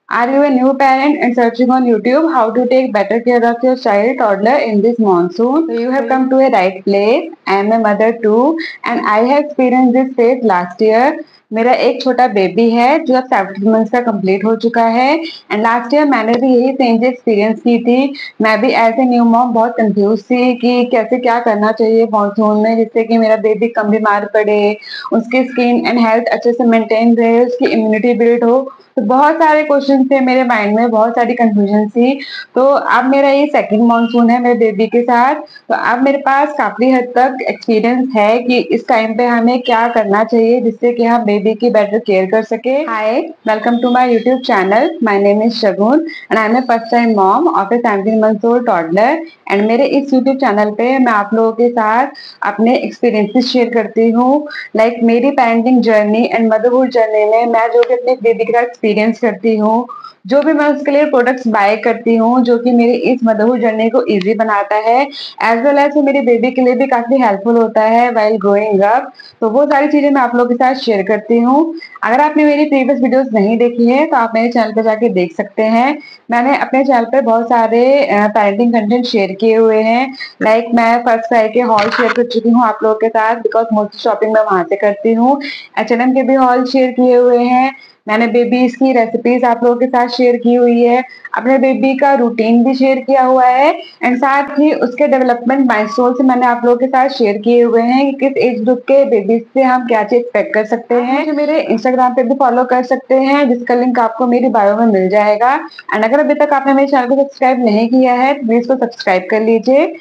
Are you a new parent and searching on YouTube how to take better care of your child toddler in this monsoon? So you have come to a right place. I am a mother too and I have experienced this phase last year. मेरा एक छोटा baby है जो अब 17 months का complete हो चुका है एंड लास्ट ईयर मैंने भी यही सेम एक्सपीरियंस की थी। मैं भी एज ए न्यू मॉम बहुत कंफ्यूज थी कि कैसे क्या करना चाहिए मानसून में जिससे कि मेरा बेबी कम बीमार पड़े, उसकी स्किन एंड हेल्थ अच्छे से मेंटेन रहे, उसकी इम्यूनिटी बिल्ड हो। तो बहुत सारे क्वेश्चन थे मेरे माइंड में, बहुत सारी कंफ्यूजन थी। तो अब मेरा ये सेकंड मानसून है मेरे बेबी के साथ। तो अब मेरे पास काफी हद तक एक्सपीरियंस है कि इस टाइम पे हमें क्या करना चाहिए जिससे कि हम बेबी की बेटर केयर कर सके। Hi, welcome to my YouTube channel. My name is Shagun and I am a first time mom of a 17 months old toddler. And मेरे इस यूट्यूब चैनल पे मैं आप लोगों के साथ अपने एक्सपीरियंसेस शेयर करती हूँ। लाइक मेरी parenting journey and motherhood journey में मैं जो भी अपने बेबी का एक्सपीरियंस करती हूँ, जो भी मैं उसके लिए प्रोडक्ट्स बाय करती हूँ जो कि मेरी इस मदरहुड जर्नी को इजी बनाता है, एज वेल एज मेरे बेबी के लिए भी काफी हेल्पफुल होता है व्हाइल ग्रोइंग अप। तो वो सारी चीजें मैं आप लोगों के साथ शेयर करती हूँ। अगर आपने मेरी प्रीवियस वीडियोस नहीं देखी है तो आप मेरे चैनल पर जाके देख सकते हैं। मैंने अपने चैनल पर बहुत सारे पेरेंटिंग कंटेंट शेयर किए हुए हैं। लाइक मैं फर्स्ट क्राई के हॉल शेयर कर चुकी हूँ आप लोगों के साथ, बिकॉज मोस्टली शॉपिंग मैं वहां से करती हूँ। H&M के भी हॉल शेयर किए हुए हैं। मैंने बेबीज की रेसिपीज आप लोगों के साथ शेयर की हुई है। अपने बेबी का रूटीन भी शेयर किया हुआ है एंड साथ ही उसके डेवलपमेंट माइलस्टोन से मैंने आप लोगों के साथ शेयर किए हुए हैं कि किस एज ग्रुप के बेबीज से हम क्या चीज एक्सपेक्ट कर सकते हैं। जो मेरे इंस्टाग्राम पे भी फॉलो कर सकते हैं जिसका लिंक आपको मेरी बायो में मिल जाएगा। एंड अगर अभी तक आपने मेरे चैनल को सब्सक्राइब नहीं किया है तो प्लीज को सब्सक्राइब कर लीजिए।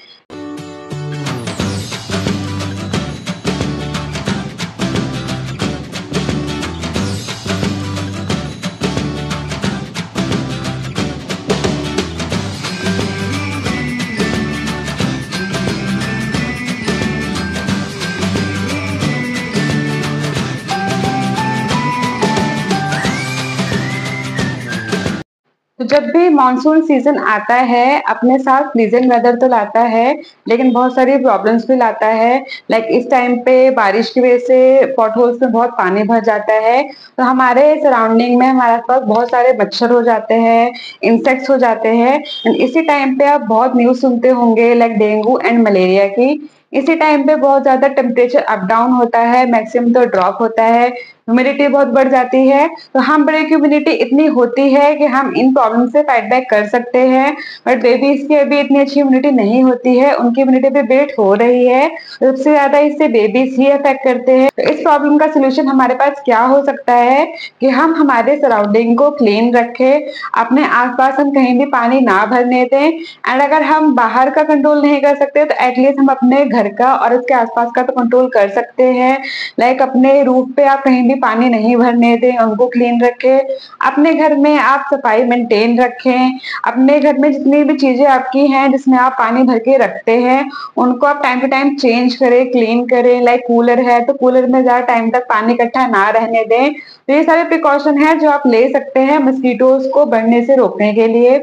तो जब भी मानसून सीजन आता है अपने साथ प्लीजेंट वेदर तो लाता है लेकिन बहुत सारी प्रॉब्लम्स भी लाता है। लाइक इस टाइम पे बारिश की वजह से पॉट होल्स में बहुत पानी भर जाता है, तो हमारे सराउंडिंग में हमारे पास बहुत सारे मच्छर हो जाते हैं, इंसेक्ट्स हो जाते हैं। एंड इसी टाइम पे आप बहुत न्यूज सुनते होंगे लाइक डेंगू एंड मलेरिया की। इसी टाइम पे बहुत ज्यादा टेम्परेचर अप डाउन होता है, मैक्सिमम तो ड्रॉप होता है, ह्यूमिडिटी बहुत बढ़ जाती है। तो हम बड़े की ह्यूमिडिटी इतनी होती है कि हम इन प्रॉब्लम से फाइट बैक कर सकते हैं, बट बेबीज की अभी इतनी अच्छी इम्यूनिटी नहीं होती है, उनकी इम्यूनिटी भी बिल्ड हो रही है। सबसे ज्यादा इससे बेबीज ही अफेक्ट करते हैं। तो इस प्रॉब्लम का सोल्यूशन हमारे पास क्या हो सकता है कि हम हमारे सराउंडिंग को क्लीन रखें, अपने आसपास हम कहीं भी पानी ना भरने दें। एंड अगर हम बाहर का कंट्रोल नहीं कर सकते तो एटलीस्ट हम अपने घर का और उसके आसपास का तो कंट्रोल कर सकते हैं। लाइक अपने रूफ पे आप कहीं भी पानी नहीं भरने दें, उनको क्लीन रखें। अपने घर में आप सफाई मेंटेन रखें। अपने घर में जितनी भी चीजें आपकी हैं जिसमें आप पानी भर के रखते हैं उनको आप टाइम टू टाइम चेंज करें, क्लीन करें। लाइक कूलर है तो कूलर में ज्यादा टाइम तक पानी इकट्ठा ना रहने दें। तो ये सारे प्रिकॉशन है जो आप ले सकते हैं मस्कीटोज को बढ़ने से रोकने के लिए।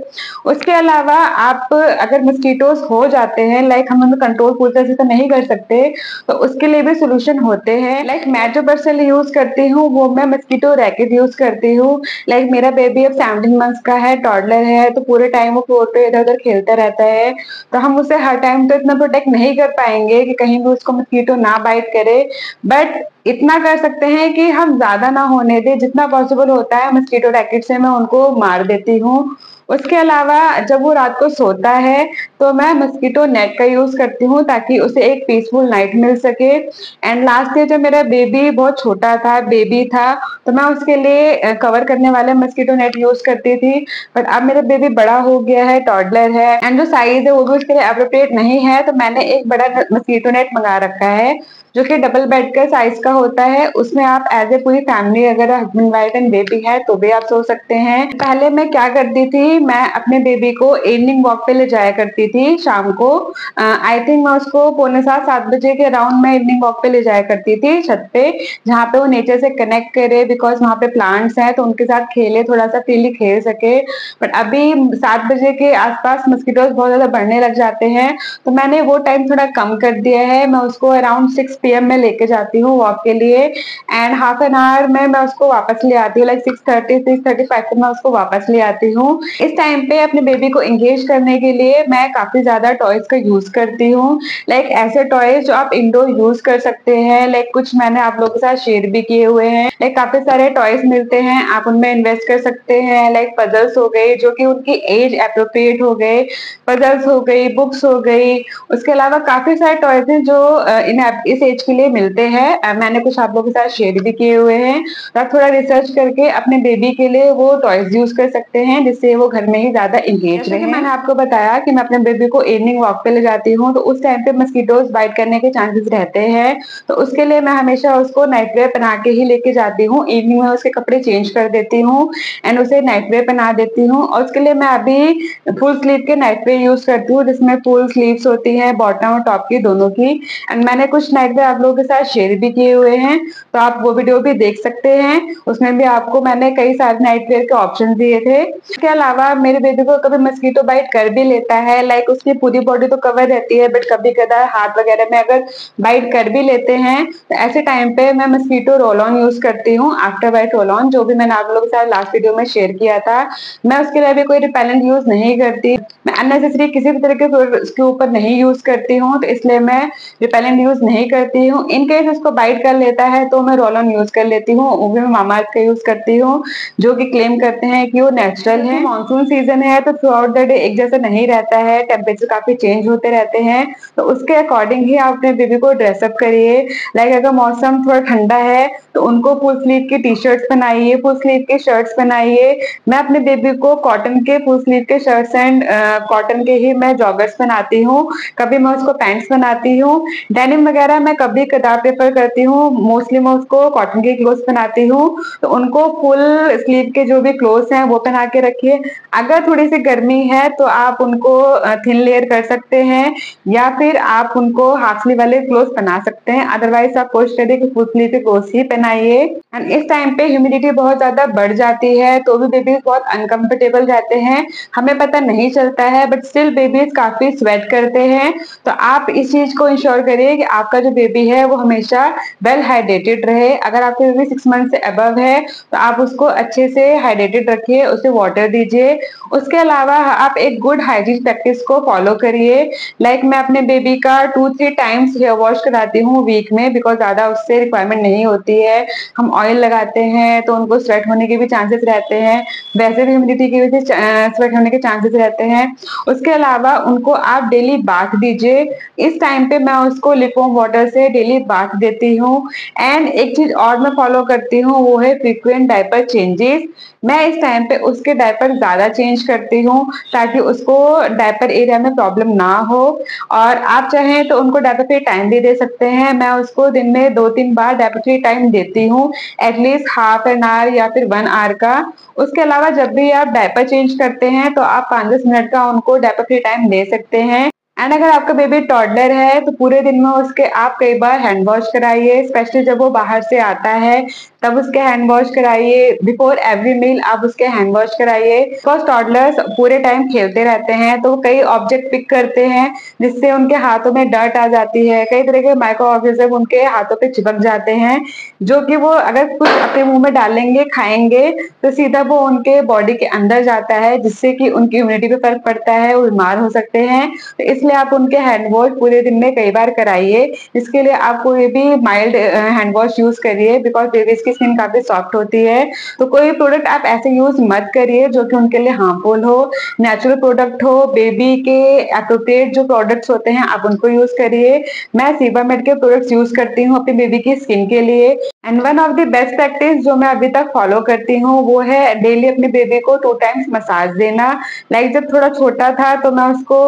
उसके अलावा आप अगर मस्कीटोज हो जाते हैं, लाइक हम उन्हें कंट्रोल पूरी तरह से तो नहीं कर सकते, तो उसके लिए भी सोल्यूशन होते हैं। लाइक मैं जो पर्सनली यूज करती हूँ वो मैं मस्कीटो रैकेट यूज करती हूँ। लाइक मेरा बेबी अब 17 मंथ्स का है, टॉडलर है, तो पूरे टाइम वो फ्लोर पे इधर उधर खेलता रहता है। तो हम उसे हर टाइम तो इतना प्रोटेक्ट नहीं कर पाएंगे कि कहीं भी उसको मस्कीटो ना बाइट करे, बट इतना कर सकते हैं कि हम ज्यादा ना होने दें। जितना पॉसिबल होता है मस्कीटो रैकेट से मैं उनको मार देती हूँ। उसके अलावा जब वो रात को सोता है तो मैं मस्कीटो नेट का यूज करती हूँ ताकि उसे एक पीसफुल नाइट मिल सके। एंड लास्ट ईयर जब मेरा बेबी बहुत छोटा था, बेबी था, तो मैं उसके लिए कवर करने वाले मस्कीटो नेट यूज करती थी। बट अब मेरा बेबी बड़ा हो गया है, टॉडलर है, एंड जो साइज है वो भी उसके लिए अप्रोप्रिएट नहीं है, तो मैंने एक बड़ा मस्कीटो नेट मंगा रखा है जो कि डबल बेड का साइज का होता है। उसमें आप एज ए पूरी फैमिली, अगर हस्बैंड वाइफ एंड बेबी है तो भी आप सो सकते हैं। पहले मैं क्या करती थी, मैं अपने बेबी को इवनिंग वॉक पे ले जाया करती थी शाम को। आई थिंक मैं उसको 6:45-7 बजे के अराउंड में इवनिंग वॉक पे ले जाया करती थी छत पे, जहाँ पे वो नेचर से कनेक्ट करे, बिकॉज वहाँ पे प्लांट्स हैं तो उनके साथ खेले, थोड़ा सा फ्रीली खेल सके। बट अभी 7 बजे के आसपास मस्कीटोज बहुत ज्यादा बढ़ने लग जाते हैं, तो मैंने वो टाइम थोड़ा कम कर दिया है। मैं उसको अराउंड 6 PM में लेके जाती हूँ वॉक के लिए, एंड हाफ एन आवर में मैं उसको वापस ले आती हूँ, लाइक 6:35 पे मैं उसको वापस ले आती हूँ। इस टाइम पे अपने बेबी को एंगेज करने के लिए मैं काफी ज्यादा टॉयज का यूज करती हूँ, लाइक ऐसे टॉयज जो आप इंडोर यूज कर सकते हैं, लाइक कुछ मैंने आप लोगों के साथ शेयर भी किए हुए हैं। लाइक काफी सारे टॉयज मिलते हैं, आप उनमें इन्वेस्ट कर सकते हैं, लाइक पजल्स हो गए जो कि उनकी एज अप्रोप्रिएट हो गए, पजल्स हो गई, बुक्स हो गई। उसके अलावा काफी सारे टॉयज हैं जो इस एज के लिए मिलते हैं, मैंने कुछ आप लोगों के साथ शेयर भी किए हुए हैं। तो आप थोड़ा रिसर्च करके अपने बेबी के लिए वो टॉयज यूज कर सकते हैं जिससे वो घर में ही ज्यादा इंगेज रहे। मैंने आपको बताया कि मैं अपने बेबी को इवनिंग वॉक पे ले जाती हूँ, तो उस टाइम पे मस्कीटोज बाइट करने के चांसेस रहते हैं, तो उसके लिए मैं हमेशा उसको नाइट वेयर पहना के ही लेके जाती हूँ। इवनिंग में उसके कपड़े चेंज कर देती हूँ एंड उसे नाइट वेयर पहना देती हूँ, और उसके लिए मैं अभी फुल स्लीव के नाइट वेयर यूज करती हूँ जिसमें फुल स्लीव्स होती है बॉटम और टॉप की दोनों की। एंड मैंने कुछ नाइट वेयर आप लोगों के साथ शेयर भी किए हुए हैं, तो आप वो वीडियो भी देख सकते हैं, उसमें भी आपको मैंने कई सारे नाइट वेयर के ऑप्शन दिए थे। इसके अलावा मेरे बेबी को कभी मस्कीटो बाइट कर भी लेता है, लाइक उसकी पूरी बॉडी तो कवर रहती है बट कभी कदार हाथ वगैरह में अगर बाइट कर भी लेते हैं, तो ऐसे टाइम पे मैं मस्कीटो रोल ऑन यूज करती हूँ, आफ्टर बाइट रोल ऑन, जो भी मैंने आप लोगों के साथ लास्ट वीडियो में शेयर किया था। मैं उसके लिए भी कोई रिपेलेंट यूज नहीं करती, मैं अननेसेसरी किसी भी तरह के उसके ऊपर नहीं यूज करती हूँ, तो इसलिए मैं रिपेलेंट यूज नहीं करती हूँ। इन केस उसको बाइट कर लेता है तो मैं रोल ऑन यूज कर लेती हूँ, वो भी मैं मामाअर्थ का यूज करती हूँ जो कि क्लेम करते हैं कि वो नेचुरल है। मानसून सीजन है तो थ्रू आउट द डे एक जैसा नहीं रहता है, टेम्परेचर काफी चेंज होते रहते हैं, तो उसके अकॉर्डिंग ही आप अपने बेबी को ड्रेसअप करिए। लाइक अगर मौसम थोड़ा ठंडा है तो उनको फुल स्लीव की टी शर्ट्स बनाइए, फुल स्लीव के शर्ट्स बनाइए। मैं अपने बेबी को कॉटन के फुल स्लीव के शर्ट्स एंड कॉटन के ही मैं जॉगर्स बनाती हूँ, कभी मैं उसको पैंट्स बनाती हूँ। डेनिम वगैरह मैं कभी कदार प्रेफर करती हूँ, मोस्टली मैं उसको कॉटन के क्लोथ्स बनाती हूँ, तो उनको फुल स्लीव के जो भी क्लोथ्स हैं वो पहना के रखिए। अगर थोड़ी सी गर्मी है तो आप उनको थिन लेयर कर सकते हैं या फिर आप उनको हाफ स्लीव वाले क्लोथ्स पहना सकते हैं, अदरवाइज आप कोशिश करिए कि फुल स्लीव के क्लोथ्स ही पहनाइए। एंड इस टाइम पे ह्यूमिडिटी बहुत ज्यादा बढ़ जाती है तो भी बेबीज बहुत अनकंफर्टेबल रहते हैं, हमें पता नहीं चलता है बट स्टिल बेबीज काफी स्वेट करते हैं, तो आप इस चीज को इंश्योर करिए कि आपका जो बेबी है वो हमेशा वेल हाइड्रेटेड रहे। अगर आपका बेबी 6 मंथ से अबव है तो आप उसको अच्छे से हाइड्रेटेड रखिए, उसे वाटर दीजिए। उसके अलावा आप एक गुड हाइजीन प्रैक्टिस को फॉलो करिए, लाइक मैं अपने बेबी का 2-3 टाइम्स हेयर वॉश कराती हूँ वीक में, बिकॉज ज्यादा उससे रिक्वायरमेंट नहीं होती है। हम ऑयल लगाते हैं तो उनको स्वेट होने के भी चांसेस रहते हैं, वैसे भी ह्यूमिडिटी की वजह से स्वेट होने के चांसेस रहते हैं। उसके अलावा उनको आप डेली बाथ दीजिए, इस टाइम पे मैं उसको लिपॉम वाटर से डेली बाथ देती हूँ। एंड एक चीज और मैं फॉलो करती हूँ वो है फ्रीक्वेंट डायपर चेंजेस। मैं इस टाइम पे उसके डायपर ज्यादा चेंज करती हूँ ताकि उसको डायपर एरिया में प्रॉब्लम ना हो, और आप चाहें तो उनको डायपर फ्री टाइम भी दे सकते हैं। मैं उसको दिन में 2-3 बार डायपर फ्री टाइम देती हूँ, एटलीस्ट हाफ एन आवर या फिर 1 आवर का। उसके अलावा जब भी आप डायपर चेंज करते हैं तो आप 5-10 मिनट का उनको डायपर फ्री टाइम दे सकते हैं। एंड अगर आपका बेबी टॉडलर है तो पूरे दिन में उसके आप कई बार हैंड वॉश कराइए, स्पेशली जब वो बाहर से आता है तब उसके हैंड वॉश कराइए, बिफोर एवरी मील आप उसके हैंड वॉश कराइए, बिकॉज टॉडलर्स पूरे टाइम खेलते रहते हैं तो कई ऑब्जेक्ट पिक करते हैं जिससे उनके हाथों में डर्ट आ जाती है, कई तरह के माइक्रो ऑर्गेनिज्म उनके हाथों पे चिपक जाते हैं जो कि वो अगर कुछ अपने मुंह में डालेंगे खाएंगे तो सीधा वो उनके बॉडी के अंदर जाता है जिससे कि उनकी इम्यूनिटी पे फर्क पड़ता है, वो बीमार हो सकते हैं। तो इसलिए आप उनके हैंड वॉश पूरे दिन में कई बार कराइए। इसके लिए आप कोई भी माइल्ड हैंड वॉश यूज करिए, बिकॉज बेबीज की स्किन काफी सॉफ्ट होती है, तो कोई प्रोडक्ट आप ऐसे यूज मत करिए जो कि उनके लिए हार्मफुल हो। नेचुरल प्रोडक्ट हो, बेबी के एप्रोप्रिएट जो प्रोडक्ट्स होते हैं आप उनको यूज करिए। मैं सीबामेड के प्रोडक्ट्स यूज करती हूँ अपनी बेबी की स्किन के लिए। And one of the best practice जो मैं अभी तक फॉलो करती हूँ वो है डेली अपने बेबी को 2 टाइम्स मसाज देना। लाइक जब थोड़ा छोटा था तो मैं उसको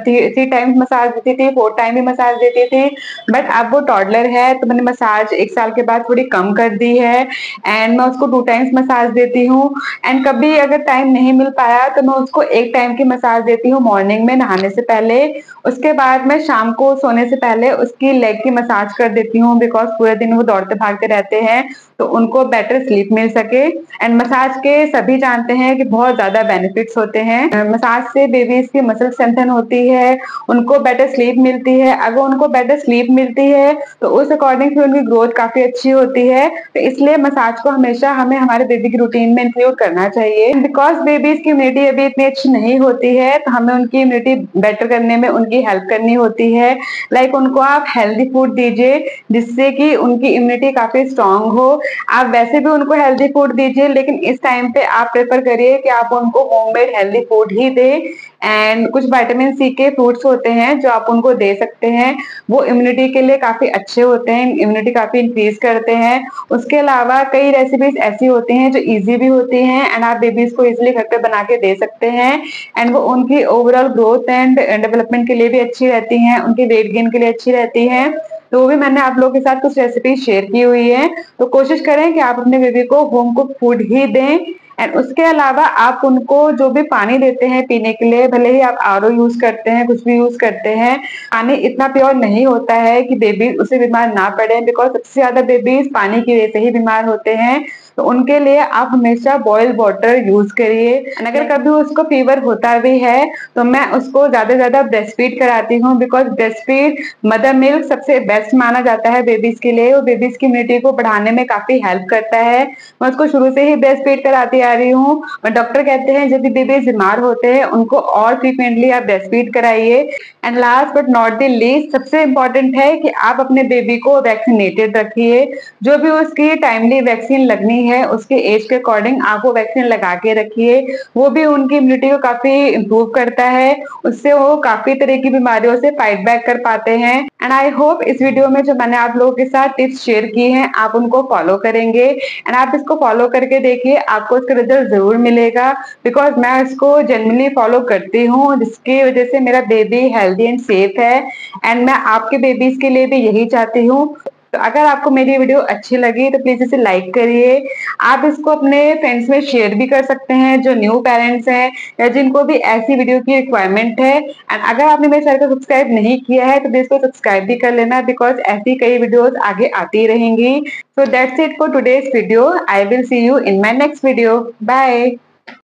3 टाइम्स मसाज देती थी, 4 टाइम भी मसाज देती थी, बट अब वो टॉडलर है तो मैंने मसाज 1 साल के बाद थोड़ी कम कर दी है एंड मैं उसको 2 टाइम्स मसाज देती हूँ। एंड कभी अगर टाइम नहीं मिल पाया तो मैं उसको 1 टाइम की मसाज देती हूँ मॉर्निंग में नहाने से पहले, उसके बाद मैं शाम को सोने से पहले उसकी लेग की मसाज कर देती हूँ, बिकॉज पूरे दिन वो दौड़ते भागते रहते हैं तो उनको बेटर स्लीप मिल सके। एंड मसाज के सभी जानते हैं कि बहुत ज्यादा बेनिफिट्स होते हैं, मसाज से बेबीज की मसल स्ट्रेंथन होती है, उनको बेटर स्लीप मिलती है। अगर उनको बेटर स्लीप मिलती है तो उस अकॉर्डिंग फिर उनकी ग्रोथ काफी अच्छी होती है। तो इसलिए मसाज को हमेशा हमें हमारे बेबी की रूटीन में इंक्लूड करना चाहिए। बिकॉज बेबीज की इम्यूनिटी अभी इतनी अच्छी नहीं होती है, तो हमें उनकी इम्यूनिटी बेटर करने में उनकी हेल्प करनी होती है। लाइक उनको आप हेल्दी फूड दीजिए जिससे कि उनकी इम्यूनिटी काफी स्ट्रांग हो। आप वैसे भी उनको हेल्दी फूड दीजिए, लेकिन इस टाइम पे आप प्रेफर करिए कि आप उनको होममेड हेल्दी फूड ही दें। एंड कुछ विटामिन सी के फ्रूट्स होते हैं जो आप उनको दे सकते हैं, वो इम्यूनिटी के लिए काफी अच्छे होते हैं, इम्यूनिटी काफी इंक्रीज करते हैं। उसके अलावा कई रेसिपीज ऐसी होती हैं जो इजी भी होती हैं एंड आप बेबीज को इजीली घर पे बना के दे सकते हैं। एंड वो उनकी ओवरऑल ग्रोथ एंड डेवलपमेंट के लिए भी अच्छी रहती हैं, उनके वेट गेन के लिए अच्छी रहती हैं। तो वो भी मैंने आप लोगों के साथ कुछ रेसिपी शेयर की हुई है। तो कोशिश करें कि आप अपने बेबी को होम कुक फूड ही दें। एंड उसके अलावा आप उनको जो भी पानी देते हैं पीने के लिए, भले ही आप आरओ यूज करते हैं, कुछ भी यूज करते हैं, पानी इतना प्योर नहीं होता है कि बेबी उससे बीमार ना पड़े। बिकॉज सबसे ज्यादा बेबीज पानी की वजह से ही बीमार होते हैं। तो उनके लिए आप हमेशा बॉइल्ड वाटर यूज करिए। अगर कभी उसको फीवर होता भी है तो मैं उसको ज्यादा से ज्यादा ब्रेस्ट फीड कराती हूँ। Because breast feed mother milk सबसे बेस्ट माना जाता है बेबीज के लिए। वो बेबीज की इम्यूनिटी को बढ़ाने में काफी हेल्प करता है। मैं उसको शुरू से ही ब्रेस्ट फीड कराती आ रही हूँ और डॉक्टर कहते हैं जब भी बेबी बीमार होते हैं उनको और फ्रीक्वेंटली आप ब्रेस्ट फीड कराइए। And last but not the least, सबसे इंपॉर्टेंट है कि आप अपने बेबी को वैक्सीनेटेड रखिए। जो भी उसकी टाइमली वैक्सीन लगनी है उसके एज के अकॉर्डिंग आप वो वैक्सीन लगा के रखिए। वो भी उनकी इम्यूनिटी को काफी इंप्रूव करता है, उससे वो काफी तरह की बीमारियों से फाइट बैक कर पाते हैं। एंड आई होप इस वीडियो में जो मैंने आप लोगों के साथ टिप्स शेयर की हैं आप उनको फॉलो करेंगे। एंड आप इसको फॉलो करके देखिए, आपको इसका रिजल्ट जरूर मिलेगा। बिकॉज मैं इसको जेन्युइनली फॉलो करती हूँ, जिसकी वजह से मेरा बेबी हेल्दी एंड सेफ है। एंड मैं आपके बेबीज के लिए भी यही चाहती हूँ। तो अगर आपको मेरी वीडियो अच्छी लगी तो प्लीज इसे लाइक करिए। आप इसको अपने फ्रेंड्स में शेयर भी कर सकते हैं जो न्यू पेरेंट्स हैं या जिनको भी ऐसी वीडियो की रिक्वायरमेंट है। एंड अगर आपने मेरे चैनल को सब्सक्राइब नहीं किया है तो प्लीज को सब्सक्राइब भी कर लेना, बिकॉज ऐसी कई वीडियोस आगे आती रहेंगी। So that's it for today's video. I will see you in my next video. Bye.